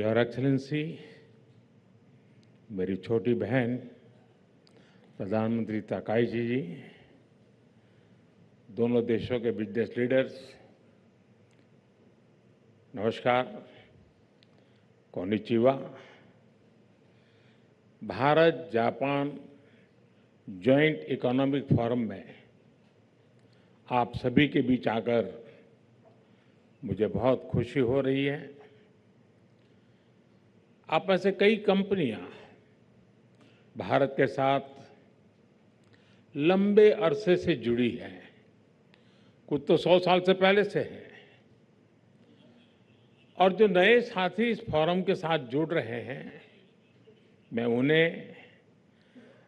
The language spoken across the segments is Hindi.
योर एक्सेलेंसी, मेरी छोटी बहन प्रधानमंत्री ताकाईची जी, दोनों देशों के बिजनेस लीडर्स, नमस्कार, konnichiwa. Bharat Japan joint economic forum में आप सभी के बीच आकर मुझे बहुत खुशी हो रही है। आप में से कई कंपनियां भारत के साथ लंबे अरसे से जुड़ी हैं, कुछ तो 100 साल से पहले से हैं, और जो नए साथी इस फोरम के साथ जुड़ रहे हैं, मैं उन्हें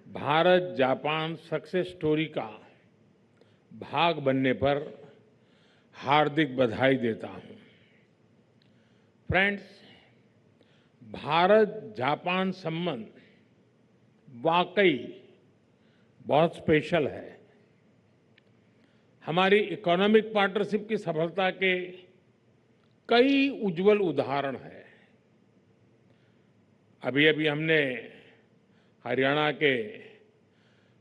भारत जापान सक्सेस स्टोरी का भाग बनने पर हार्दिक बधाई देता हूं। फ्रेंड्स, भारत जापान संबंध वाकई बहुत स्पेशल है। हमारी इकोनॉमिक पार्टनरशिप की सफलता के कई उज्जवल उदाहरण हैं। अभी अभी हमने हरियाणा के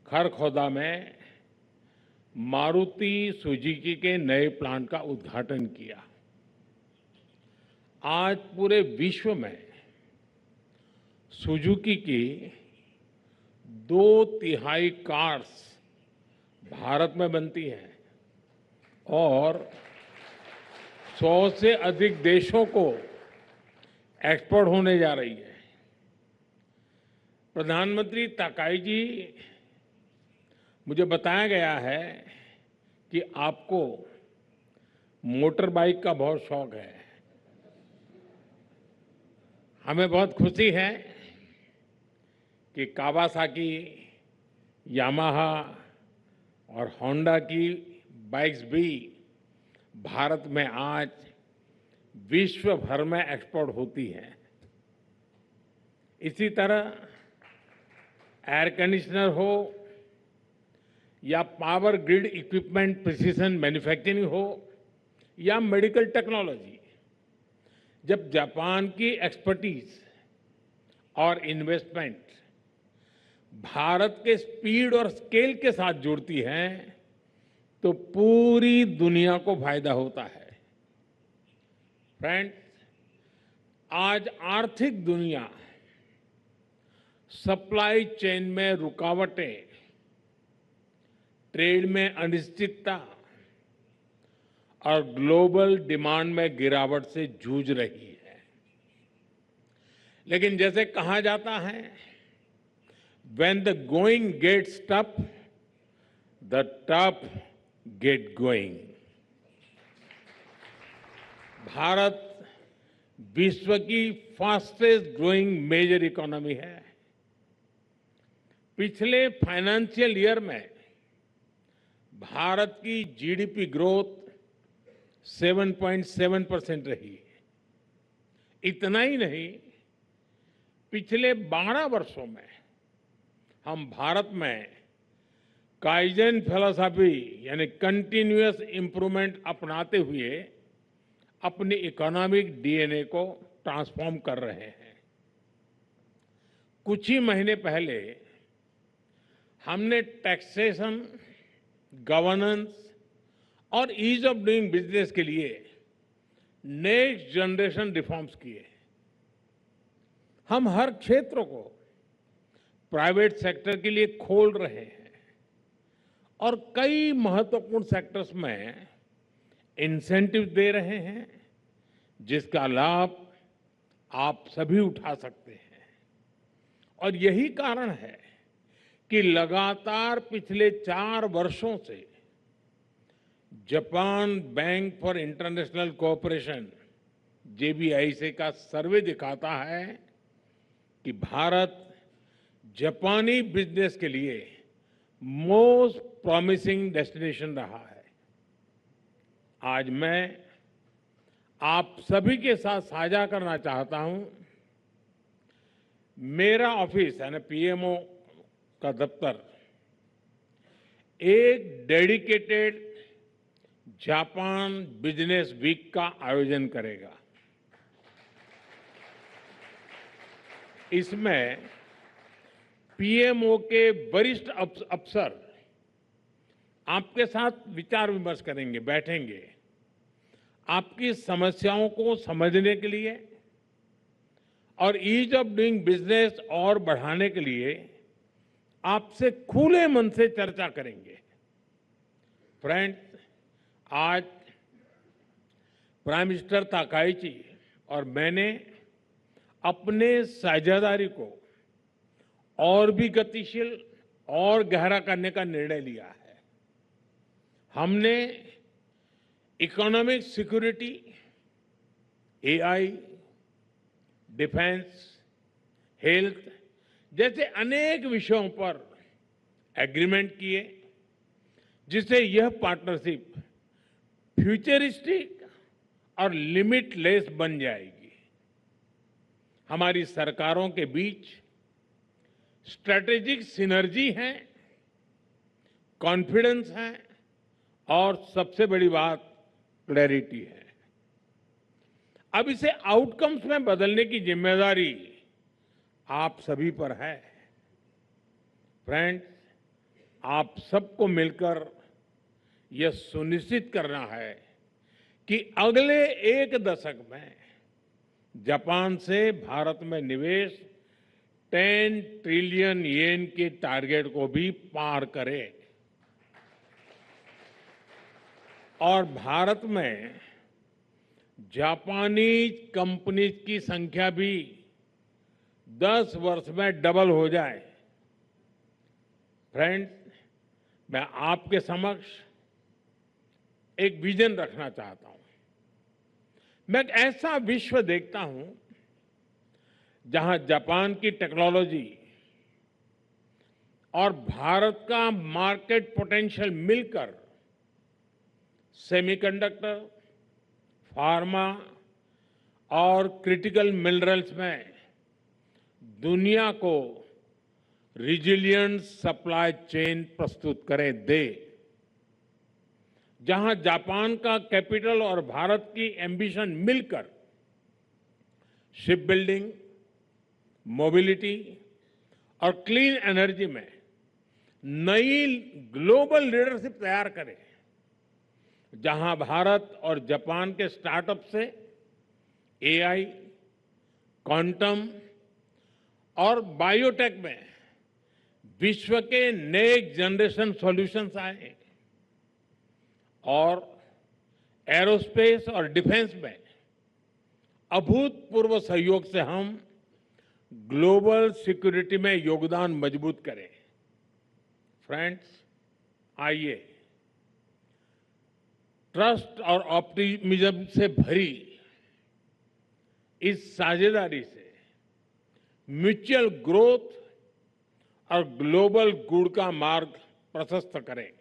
खरखौदा में मारुति सुजुकी के नए प्लांट का उद्घाटन किया। आज पूरे विश्व में सुजुकी की 2/3 कार्स भारत में बनती हैं और 100 से अधिक देशों को एक्सपोर्ट होने जा रही है। प्रधानमंत्री ताकाई जी, मुझे बताया गया है कि आपको मोटर बाइक का बहुत शौक है। हमें बहुत खुशी है कि कावासाकी, यामाहा और होंडा की बाइक्स भी भारत में आज विश्व भर में एक्सपोर्ट होती हैं। इसी तरह एयर कंडीशनर हो या power grid equipment precision manufacturing हो या मेडिकल टेक्नोलॉजी, जब जापान की एक्सपर्टीज और इन्वेस्टमेंट भारत के स्पीड और स्केल के साथ जुड़ती है तो पूरी दुनिया को फायदा होता है। फ्रेंड्स, आज आर्थिक दुनिया सप्लाई चेन में रुकावटें, ट्रेड में अनिश्चितता और ग्लोबल डिमांड में गिरावट से जूझ रही है। लेकिन जैसे कहा जाता है, when the going gets tough, the tough get going। Bharat विश्व की फास्टेस्ट ग्रोइंग मेजर इकोनॉमी है। पिछले फाइनेंशियल ईयर में भारत की जीडीपी ग्रोथ 7.7% रही। इतना ही नहीं, पिछले 12 वर्षों में हम भारत में काइजन फिलॉसफी यानी कंटिन्यूअस इंप्रूवमेंट अपनाते हुए अपनी इकोनॉमिक डीएनए को ट्रांसफॉर्म कर रहे हैं। कुछ ही महीने पहले हमने टैक्सेशन, गवर्नेंस और ईज ऑफ डूइंग बिजनेस के लिए नेक्स्ट जनरेशन रिफॉर्म्स किए। हम हर क्षेत्र को प्राइवेट सेक्टर के लिए खोल रहे हैं और कई महत्वपूर्ण सेक्टर्स में इंसेंटिव दे रहे हैं, जिसका लाभ आप सभी उठा सकते हैं। और यही कारण है कि लगातार पिछले 4 वर्षों से Japan bank for international cooperation JBIC का सर्वे दिखाता है कि भारत जापानी बिजनेस के लिए मोस्ट प्रॉमिसिंग डेस्टिनेशन रहा है। आज मैं आप सभी के साथ साझा करना चाहता हूं, मेरा ऑफिस यानी PMO का दफ्तर एक डेडिकेटेड जापान बिजनेस वीक का आयोजन करेगा। इसमें पीएमओ के वरिष्ठ अफसर आपके साथ विचार विमर्श करेंगे, बैठेंगे, आपकी समस्याओं को समझने के लिए और ईज ऑफ डूइंग बिजनेस और बढ़ाने के लिए आपसे खुले मन से चर्चा करेंगे। फ्रेंड्स, आज प्राइम मिनिस्टर ताकाईची और मैंने अपने साझेदारी को और भी गतिशील और गहरा करने का निर्णय लिया है। हमने economic security, AI, defence, health जैसे अनेक विषयों पर एग्रीमेंट किए, जिससे यह पार्टनरशिप फ्यूचरिस्टिक और लिमिटलेस बन जाएगी। हमारी सरकारों के बीच स्ट्रेटेजिक सिनर्जी है, कॉन्फिडेंस है और सबसे बड़ी बात क्लैरिटी है। अब इसे आउटकम्स में बदलने की जिम्मेदारी आप सभी पर है। फ्रेंड्स, आप सबको मिलकर यह सुनिश्चित करना है कि अगले एक दशक में जापान से भारत में निवेश 10 ट्रिलियन येन के टारगेट को भी पार करे और भारत में जापानी कंपनीज की संख्या भी 10 वर्ष में डबल हो जाए। फ्रेंड्स, मैं आपके समक्ष एक विजन रखना चाहता हूं। मैं एक ऐसा विश्व देखता हूं जहां जापान की टेक्नोलॉजी और भारत का मार्केट पोटेंशियल मिलकर सेमीकंडक्टर, फार्मा और क्रिटिकल मिनरल्स में दुनिया को रिजिलिएंट सप्लाई चेन प्रस्तुत दे। जहां जापान का कैपिटल और भारत की एम्बिशन मिलकर शिप बिल्डिंग, मोबिलिटी और क्लीन एनर्जी में नई ग्लोबल लीडरशिप तैयार करे, जहां भारत और जापान के स्टार्टअप से एआई, क्वांटम और बायोटेक में विश्व के नेक्स्ट जनरेशन सॉल्यूशंस आए और एरोस्पेस और डिफेंस में अभूतपूर्व सहयोग से हम ग्लोबल सिक्योरिटी में योगदान मजबूत करें। फ्रेंड्स, आइए ट्रस्ट और ऑप्टिमिज्म से भरी इस साझेदारी से म्यूचुअल ग्रोथ और ग्लोबल गुड का मार्ग प्रशस्त करें।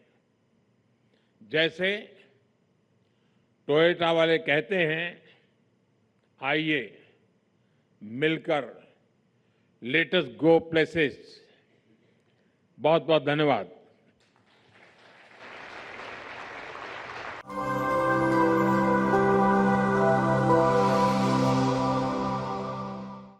जैसे टोयोटा वाले कहते हैं, आइए मिलकर लेट अस गो प्लेसेस। बहुत बहुत धन्यवाद।